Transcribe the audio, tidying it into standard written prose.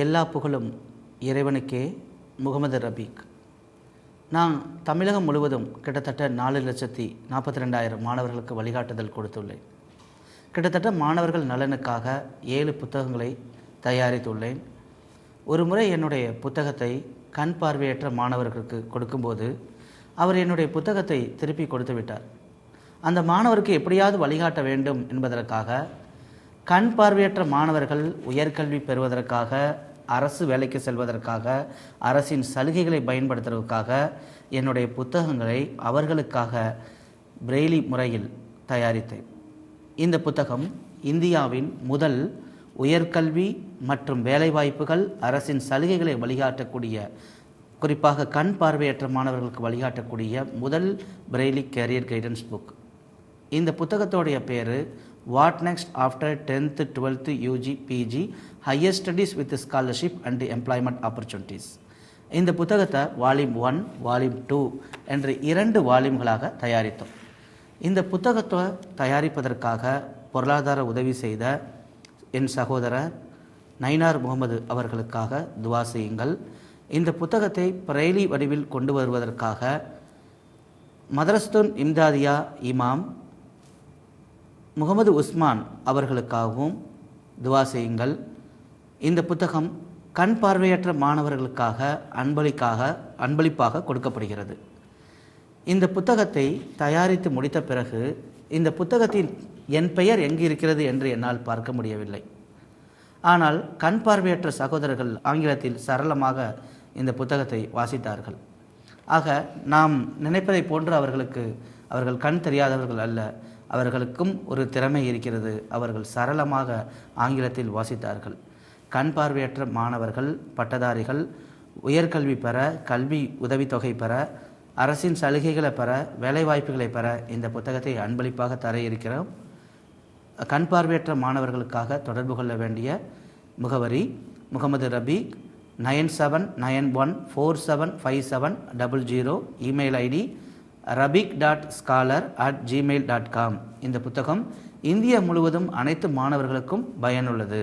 எல்லா புகழும் இறைவனுக்கே. முகமது ரபீக். நான் தமிழகம் முழுவதும் கிட்டத்தட்ட 4,42,000 மாணவர்களுக்கு வழிகாட்டுதல் கொடுத்துள்ளேன். கிட்டத்தட்ட மாணவர்கள் நலனுக்காக 7 புத்தகங்களை தயாரித்துள்ளேன். ஒரு முறை என்னுடைய புத்தகத்தை கண் பார்வையற்ற மாணவர்களுக்கு கொடுக்கும்போது அவர் என்னுடைய புத்தகத்தை திருப்பி கொடுத்து விட்டார். அந்த மாணவருக்கு எப்படியாவது வழிகாட்ட வேண்டும் என்பதற்காக கண் பார்வையற்ற மாணவர்கள் உயர்கல்வி பெறுவதற்காக, அரசு வேலைக்கு செல்வதற்காக, அரசின் சலுகைகளை பயன்படுத்துவதற்காக என்னுடைய புத்தகங்களை அவர்களுக்காக பிரெய்லி முறையில் தயாரித்தேன். இந்த புத்தகம் இந்தியாவின் முதல் உயர்கல்வி மற்றும் வேலைவாய்ப்புகள், அரசின் சலுகைகளை வழிகாட்டக்கூடிய, குறிப்பாக கண் பார்வையற்ற மாணவர்களுக்கு வழிகாட்டக்கூடிய முதல் பிரெய்லி கேரியர் கைடன்ஸ் புக். இந்த புத்தகத்தோடைய பேர் what next after 10th 12th UG PG higher studies with scholarship and employment opportunities. இந்த புத்தகத்தை வால்யூம் 1, வால்யூம் 2 என்ற 2 வால்யூம்களாக தயாரித்தோம். இந்த புத்தகத்தை தயாரிப்பதற்காக பொருளாதார உதவி செய்த என் சகோதரர் நயினார் முகமது அவர்களுக்காக துவா செய்யுங்கள். இந்த புத்தகத்தை பிரெய்லி வடிவில் கொண்டு வருவதற்காக மதரஸ்துன் இம்தாதியா இமாம் முகமது உஸ்மான் அவர்களுக்காகவும் துவா செய்யுங்கள். இந்த புத்தகம் கண் பார்வையற்ற மாணவர்களுக்காக அன்பளிப்பாக கொடுக்கப்படுகிறது. இந்த புத்தகத்தை தயாரித்து முடித்த பிறகு இந்த புத்தகத்தின் என் பெயர் எங்கு இருக்கிறது என்று என்னால் பார்க்க முடியவில்லை. ஆனால் கண் பார்வையற்ற சகோதரர்கள் ஆங்கிலத்தில் சரளமாக இந்த புத்தகத்தை வாசித்தார்கள். ஆக நாம் நினைப்பதை போன்று அவர்கள் கண் தெரியாதவர்கள் அல்ல, அவர்களுக்கும் ஒரு திறமை இருக்கிறது. அவர்கள் சரளமாக ஆங்கிலத்தில் வாசித்தார்கள். கண் பார்வையற்ற மாணவர்கள், பட்டதாரிகள் உயர்கல்வி பெற, கல்வி உதவித்தொகை பெற, அரசின் சலுகைகளை பெற, வேலைவாய்ப்புகளை பெற இந்த புத்தகத்தை அன்பளிப்பாக தர இருக்கிறோம். கண் பார்வையற்ற மாணவர்களுக்காக தொடர்பு கொள்ள வேண்டிய முகவரி Mohammed Rafiq 9791475700. Email ID rabik.scholar@gmail.com. இந்த புத்தகம் இந்தியா முழுவதும் அனைத்து மாணவர்களுக்கும் பயனுள்ளது.